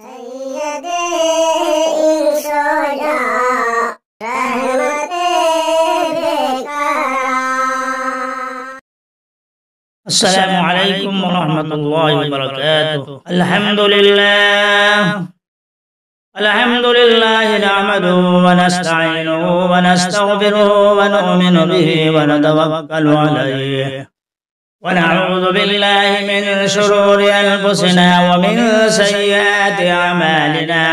السلام علیکم ورحمۃ اللہ وبرکاتہ۔ الحمد للہ نحمده ونستعینه ونستغفره ونؤمن به ونتوکل علیہ ونعوذ باللہ من شرور انفسنا ومن سیئات اعمالنا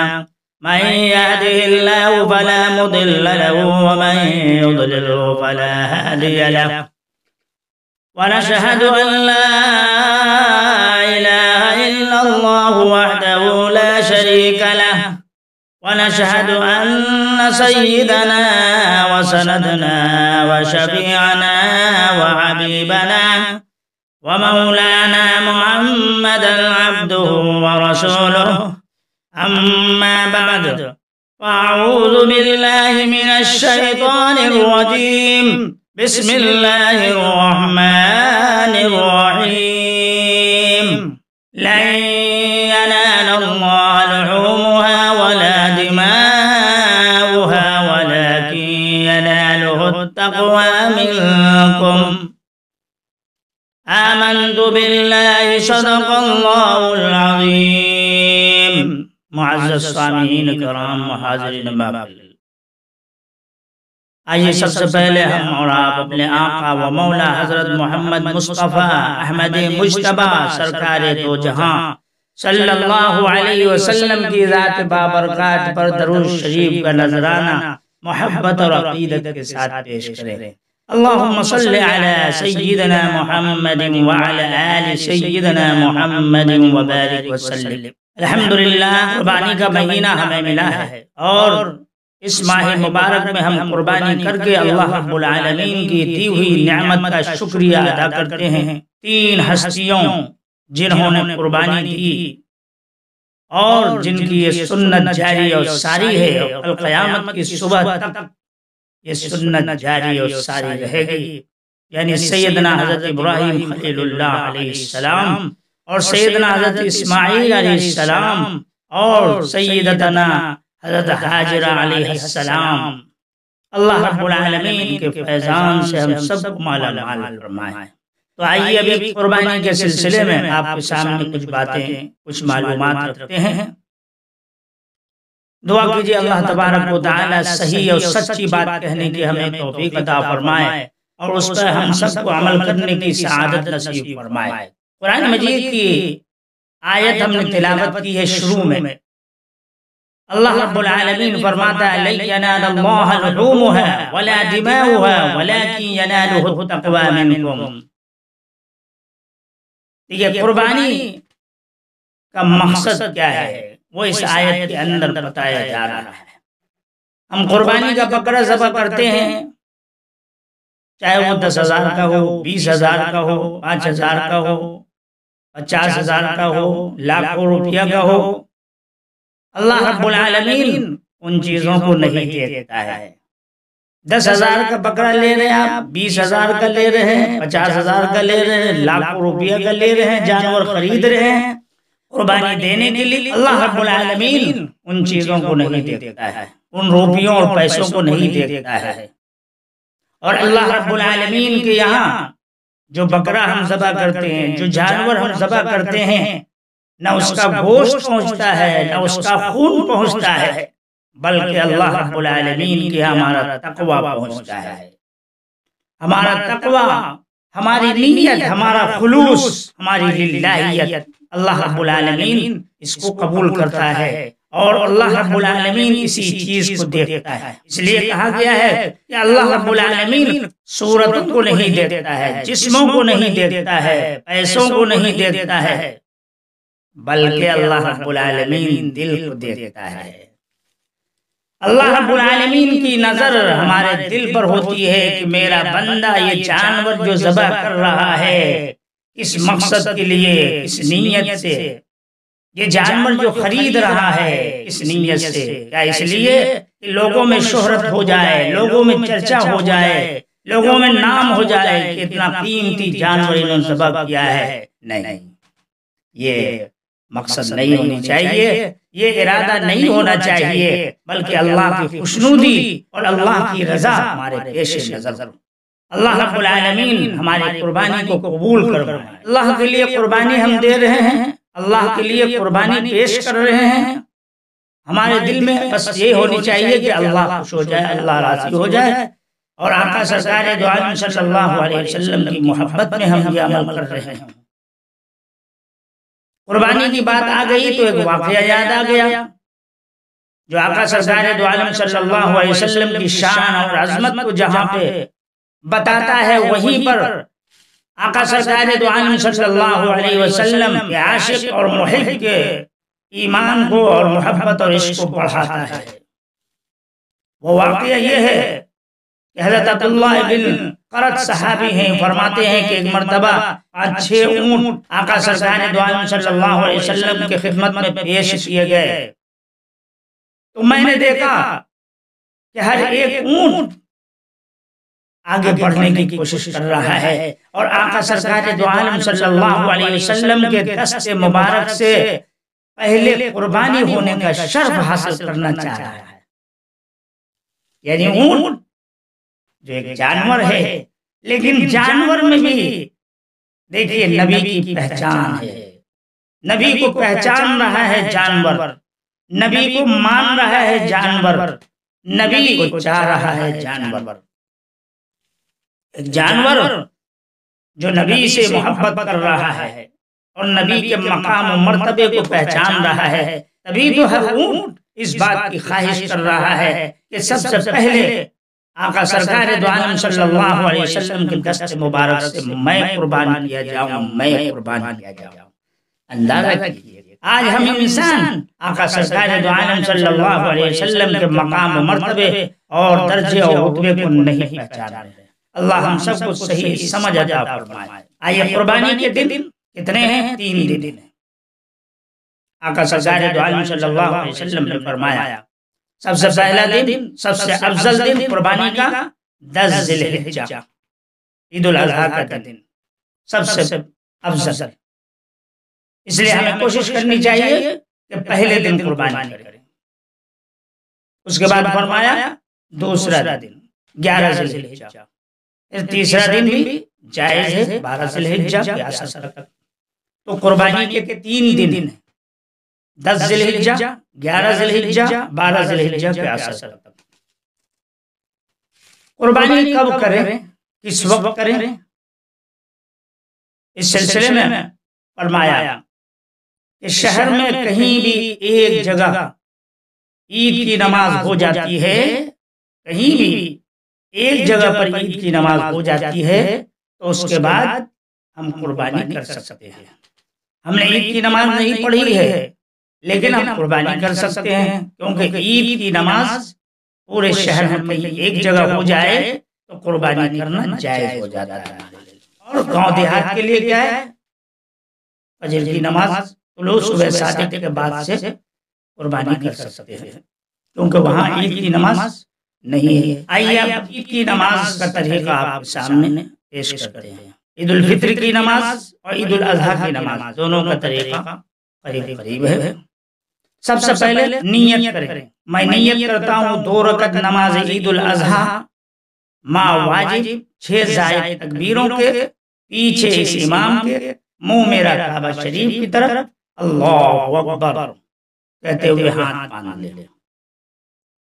من يهده الله فلا مضل له ومن يضلل فلا هادي له ونشهد أن لا إله إلا الله وحده لا شريك له ونشهد أن سيدنا وسندنا وشفيعنا وحبيبنا ومولانا محمدا عبده ورسوله أما بعد فأعوذ بالله من الشيطان الرجيم بسم الله الرحمن الرحيم لن ينال الله لحومها ولا دماؤها ولكن يناله التقوى منكم آمنت بالله صدق الله العظيم۔ معزز سامعین کرام وحاضرین باب، آئیے سب سے پہلے ہم اور آپ اپنے آقا و مولا حضرت محمد مصطفیٰ احمد مجتبیٰ سرکار دو جہاں صلی اللہ علیہ وسلم کی ذات بابرکات پر درود شریف کا نذرانہ محبت اور عقیدت کے ساتھ پیش کریں۔ اللہم صلی علی سیدنا محمد وعلی آل سیدنا محمد وبارک وسلم۔ الحمدللہ قربانی کا مہینہ ہمیں ملا ہے اور اس ماہ مبارک میں ہم قربانی کر کے اللہ رب العالمین کی دی ہوئی نعمت کا شکریہ ادا کرتے ہیں۔ تین ہستیوں جنہوں نے قربانی دی اور جن کی یہ سنت جاری اور ساری ہے، اور قیامت کی صبح تک یہ سنت جاری اور ساری رہے گی، یعنی سیدنا حضرت ابراہیم خلیل اللہ علیہ السلام اور سیدنا حضرت اسماعیل علیہ السلام اور سیدتنا حضرت حاجرہ علیہ السلام۔ اللہ رب العالمین کے فیضان سے ہم سب کو مالا مال فرمائے۔ تو آئیے ابھی قربانی کے سلسلے میں آپ کے سامنے کچھ باتیں، کچھ معلومات رکھتے ہیں۔ دعا کیجئے اللہ تبارک و تعالی صحیح اور سچی بات کہنے کی ہمیں توفیق عطا فرمائے اور اس پر ہم سب کو عمل کرنے کی سعادت نصیب فرمائے۔ قرآن مجید کی آیت ہم نے تلاوت کی ہے شروع میں۔ اللہ رب العالمین فرماتا ہے لن ينال اللہ لحومها ولا دماؤها ولكن يناله التقوى منكم۔ یہ قربانی کا مقصد کیا ہے وہ اس آیت کے اندر بتایا جا رہا ہے۔ ہم قربانی کا بکرا ذبح کرتے ہیں، چاہے وہ 10,000 کا ہو، 20,000 کا ہو، 5,000 کا ہو، 50,000 کا ہو، لاکھوں روپیہ کا ہو، اللہ رب العالمین ان چیزوں کو نہیں دیکھتا ہے۔ 10,000 کا بکرا لے رہے ہیں آپ، 20,000 کا لے رہے ہیں، 50,000 کا لے رہے ہیں، لاکھوں روپیہ کا لے رہے ہیں، جانور خرید رہے ہیں قربانی دینے کے لیے، اللہ رب العالمین ان چیزوں کو نہیں دیکھتا ہے، ان روپیوں اور پیسوں کو نہیں دیکھتا ہے۔ اور اللہ رب العالمین کے یہاں جو بکرا ہم ذبح کرتے ہیں، جو جانور ہم ذبح کرتے ہیں، نہ اس کا گوشت پہنچتا ہے نہ اس کا خون پہنچتا ہے، بلکہ اللہ رب العالمین کے ہمارا تقوی پہنچتا ہے۔ ہمارا تقوی، ہماری نیت، ہمارا خلوص، ہماری للہیت، اللہ رب العالمین اس کو قبول کرتا ہے اور اللہ رب العالمین اسی چیز کو دیکھتا ہے۔ اس لیے کہا گیا ہے کہ اللہ رب العالمین صورتوں کو نہیں دیکھتا ہے، جسموں کو نہیں دیکھتا ہے، پیسوں کو نہیں دیکھتا ہے، بلکہ اللہ رب العالمین دل کو دیکھتا ہے۔ اللہ رب العالمین کی نظر ہمارے دل پر ہوتی ہے کہ میرا بندہ یہ جانور جو ذبح کر رہا ہے اس مقصد کے لیے، اس نیت سے، یہ جانور جو خرید رہا ہے اس نیت سے، کیا اس لیے کہ لوگوں میں شہرت ہو جائے، لوگوں میں چرچا ہو جائے، لوگوں میں نام ہو جائے کہ اتنا قیمتی جانور انہوں نے ذبح کیا ہے؟ نہیں، یہ مقصد نہیں ہونی چاہیے، یہ ارادہ نہیں ہونا چاہیے، بلکہ اللہ کی خوشنودی اور اللہ کی رضا ہمارے پیش نظر ہو۔ اللہ رب العالمین ہماری قربانی کو قبول فرمائے۔ اللہ کے لیے قربانی ہم دے رہے ہیں، اللہ کے لیے قربانی پیش کر رہے ہیں، ہمارے دل میں بس یہ ہونی چاہیے کہ اللہ خوش ہو جائے، اللہ راضی ہو جائے، اور آقا سرکار دو عالم صلی اللہ علیہ وسلم کی محبت میں ہم یہ عمل کر رہے ہیں۔ قربانی کی بات آ گئی تو ایک واقعہ یاد آ گیا جو آقا سرکار دو عالم صلی اللہ علیہ وسلم کی شان اور عظمت کو جہاں پہ بتاتا ہے، وہیں پر آقا سرکار دو عالم صلی اللہ علیہ وسلم کے عاشق اور محب کے ایمان کو اور محبت اور عشق کو بڑھاتا ہے۔ وہ واقعہ یہ ہے کہ حضرت عبداللہ بن قرط صحابی ہیں، فرماتے ہیں کہ ایک مرتبہ 5-6 اونٹ آقا سرکار دو عالم صلی اللہ علیہ وسلم کی خدمت میں پیش کیے گئے، تو میں نے دیکھا کہ ہر ایک اونٹ آگے بڑھنے کی کوشش کر رہا ہے، اور آقا سرکار دو عالم صلی اللہ علیہ وسلم کے دست مبارک سے پہلے قربانی ہونے کا شرف حاصل کرنا چاہ رہا ہے۔ یعنی اونٹ جو ایک جانور ہے، لیکن جانور میں بھی دیکھیے نبی کی پہچان ہے، نبی کو پہچان رہا ہے جانور، نبی کو مان رہا ہے جانور، نبی کو چاہ رہا ہے جانور۔ ایک جانور جو نبی سے محبت کر رہا ہے اور نبی کے مقام و مرتبے کو پہچان رہا ہے، تبھی تو ہر اونٹ اس بات کی خواہش کر رہا ہے کہ سب سے پہلے آقا سرکار دو عالم صلی اللہ علیہ وسلم کے دست مبارک سے میں قربان کیا جاؤں، میں قربان کیا جاؤں۔ اندازہ کیجیے آج ہم انسان آقا سرکار دو عالم صلی اللہ علیہ وسلم کے مقام و مرتبے اور درجے اور رتبے کو نہیں پہچان رہے۔ اللہ ہم سب کو صحیح سمجھ عطا فرمائے۔ آئیے قربانی کے دن کتنے ہیں؟ 3 دن ہیں۔ آقا سرکار دو عالم صلی اللہ علیہ وسلم نے فرمایا سب سے پہلا دن، سب سے افضل دن قربانی کا 10 ذی الحجہ، عید الاضحیٰ کا دن سب سے افضل، اس لیے ہمیں کوشش کرنی چاہیے کہ پہلے دن قربانی کریں۔ اس کے بعد فرمایا دوسرا دن 11 ذی الحجہ، تیسرا دن بھی جائز ہے 12 ذی الحجہ کے اثر تک۔ تو قربانی کے 3 دن ہیں، 10 ذی الحجہ، 11 ذی الحجہ، 12 ذی الحجہ کے اثر تک۔ قربانی کب کریں، کس وقت کریں؟ اس سلسلے میں فرمایا کہ شہر میں کہیں بھی ایک جگہ عید کی نماز ہو جاتی ہے، کہیں بھی ایک جگہ پر عید کی نماز ہو جاتی ہے، تو اس کے بعد ہم قربانی کر سکتے ہیں۔ ہم نے عید کی نماز نہیں پڑھی ہے لیکن ہم قربانی کر سکتے ہیں، کیونکہ عید کی نماز پورے شہر میں کہیں ایک جگہ ہو جائے تو قربانی کرنا جائز ہو جاتا ہے۔ اور گاؤں دیہات کے لیے کیا ہے؟ فجر کی نماز طلوع صبح صادق کے بعد سے قربانی کر سکتے ہیں، کیونکہ وہاں عید کی نماز نہیں ہے۔ آئیے اب عید کی نماز کا طریقہ آپ سامنے پیش کرتے ہیں۔ عید الفطر کی نماز اور عید الاضحیٰ کی نماز دونوں کا طریقہ قریب ہے۔ سب سے پہلے نیت کریں۔ میں نیت کرتا ہوں 2 رکعت نماز عید الاضحیٰ مع واجب 6 زائد تکبیروں کے، پیچھے اس امام کے، منہ میرا کعبہ شریف کی طرف، اللہ اکبر کہتے ہوئے ہاتھ باندھ لے۔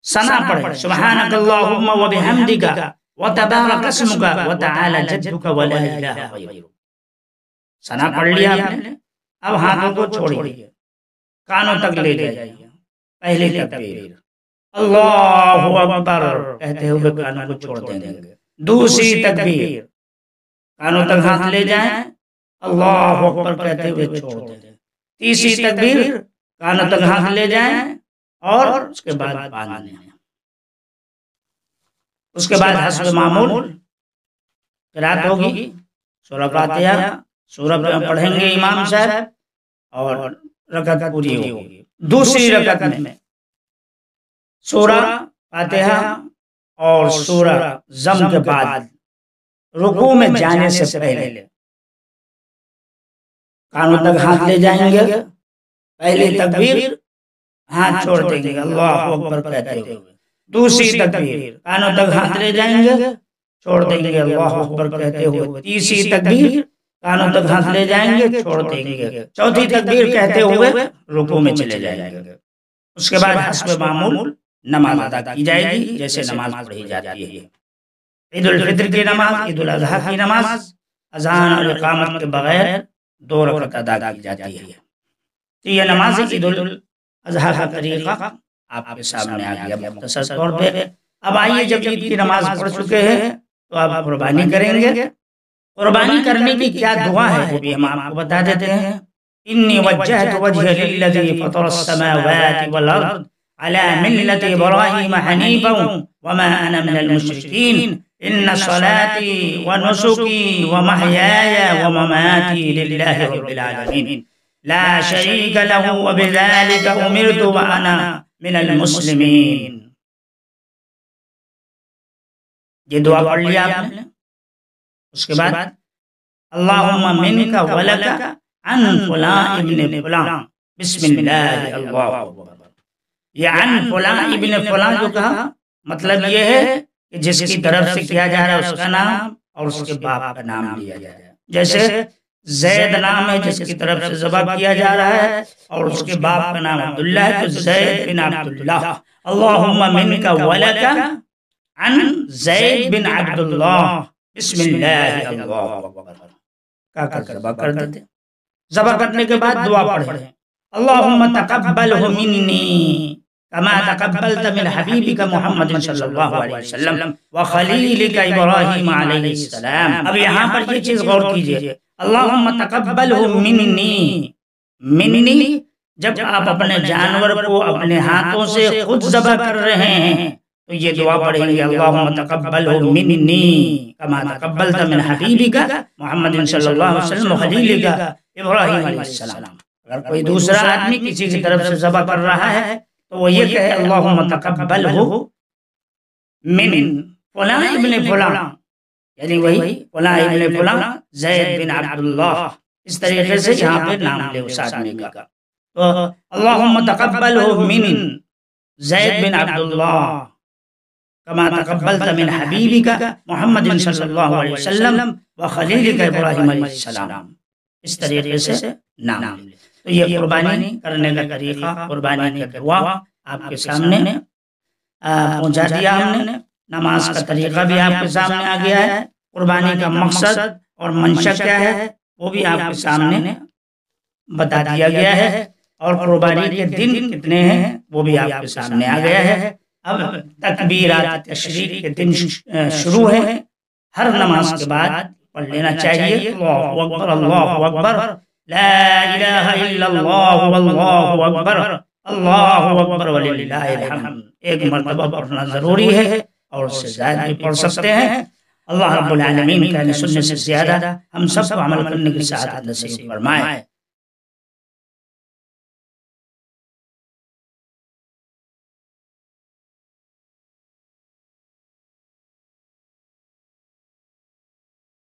ثنا پڑھیں، سبحانک اللہم و بحمدک و تبارک اسمک و تعالی جدک و لا الہ غیرک۔ ثنا پڑھ لیا آپ نے، اب ہاتھوں کو چھوڑیے، کانوں تک لے جائیے۔ پہلی تکبیر اللہ اکبر کہتے ہوئے کانوں کو چھوڑ دیں گے۔ دوسری تکبیر کانوں تک ہاتھ لے جائیں، اللہ اکبر کہتے ہوئے چھوڑ دیں۔ تیسری تکبیر کانوں تک ہاتھ لے جائیں اور اس کے بعد باندھ لیں۔ اس کے بعد حسب معمول قرات ہوگی، سورہ فاتحہ سورہ پڑھیں گے امام صاحب اور رکعت پوری ہوگی۔ دوسری رکعت میں سورہ فاتحہ اور سورہ ضم کے بعد رکوع میں جانے سے پہلے کانوں تک ہاتھ لے جائیں گے پہلی تکبیر ہاتھ چھوڑ دیں گے اللہ اکبر کہتے ہوئے، دوسری تکبیر کانوں تک ہاتھ لے جائیں گے چھوڑ دیں گے اللہ اکبر کہتے ہوئے، تیسری تکبیر کانوں تک ہاتھ لے جائیں گے چھوڑ دیں گے، چوتھی تکبیر کہتے ہوئے رکوع میں چلے جائیں گے۔ اس کے بعد حسب معمول نماز ادا کی جائے گی جیسے نماز پڑھی جاتی ہے۔ عید الفطر کی نماز، عید الاضحیٰ کی نماز اذان اور اقامت کے بغیر 2 رکعت ادا کی جاتی ہے۔ تو یہ نماز عید الاضحیٰ کا طریقہ آپ کے سامنے آ گیا مختصر طور پہ۔ اب آئیے جب عید کی نماز پڑھ چکے ہیں تو آپ قربانی کریں گے۔ قربانی کرنے کی کیا دعا ہے وہ بھی ہم آپ کو بتا دیتے ہیں۔ انی وجہت وجہ للذی فطر السماوات والارض علی ملت ابراہیم حنیفا وما انا من المشرکین ان صلاتي ونسكي ومحياي ومماتي لله رب العالمين لا شريك له وبذلك امرت وانا من المسلمين۔ یہ دعا پڑھ لیا آپ نے۔ اس کے بعد اللہم منک ولک عن فلان ابن فلان بسم اللہ اللہ اکبر۔ یہ عن فلان ابن فلان جو کہا مطلب یہ ہے کہ جس کی طرف سے کیا جا رہا ہے اس کا نام اور اس کے باپ کا نام لیا جا رہا ہے۔ جیسے زید نام ہے جس کی طرف سے ذبح کیا جا رہا ہے اور اس کے باپ کا نام عبداللہ ہے تو زید بن عبداللہ۔ اللہم منک ولک عن زید بن عبداللہ بسم اللہ اللہ اکبر کہہ کر ذبح کر دیتے۔ ذبح کرنے کے بعد دعا پڑھیں اللہم تقبلہ منی کما تقبلت من حبیبک محمد صلی اللہ علیہ وسلم وخلیلک ابراہیم علیہ السلام۔ اب یہاں پر یہ چیز غور کیجئے، اللہم تقبلہ منی جب آپ اپنے جانور کو اپنے ہاتھوں سے خود ذبح کر رہے ہیں تو یہ دعا پڑھیں گے اللہم تقبلہ منی کما تقبلت من حبیبک محمد صلی اللہ علیہ وسلم وخلیلک ابراہیم علیہ السلام۔ اگر کوئی دوسرا آدمی کسی کی طرف سے ذبح کر رہا ہے تو وہ یہ کہے اللہم تقبلہ من فلان ابن فلان، یعنی وہی فلان ابن فلان زید بن عبداللہ، اس طریقے سے یہاں پہ نام لے اس آدمی کا۔ تو اللہم تقبلہ من زید بن عبداللہ کما تقبلت من حبیبک محمد صلی اللہ علیہ وسلم وخلیلک ابراہیم علیہ السلام، اس طریقے سے نام لے۔ تو یہ قربانی کرنے کا طریقہ، قربانی کا دعا آپ کے سامنے پہنچا دیا ہم نے۔ نماز کا طریقہ بھی آپ کے سامنے آ گیا ہے، قربانی کا مقصد اور منشا کیا ہے وہ بھی آپ کے سامنے بتا دیا گیا ہے، اور قربانی کے دن کتنے ہیں وہ بھی آپ کے سامنے آ گیا ہے۔ اب تکبیرات تشریق کے دن شروع ہیں، ہر نماز کے بعد پڑھ لینا چاہیے اللہ اکبر اللہ اکبر لا الہ الا اللہ واللہ اکبر اللہ اکبر وللہ الحمد۔ ایک مرتبہ پڑھنا ضروری ہے اور اس سے زیادہ بھی پڑھ سکتے ہیں۔ اللہ رب العالمین کہنے سننے سے زیادہ ہم سب کو عمل کرنے کی سعادت نصیب فرمائے۔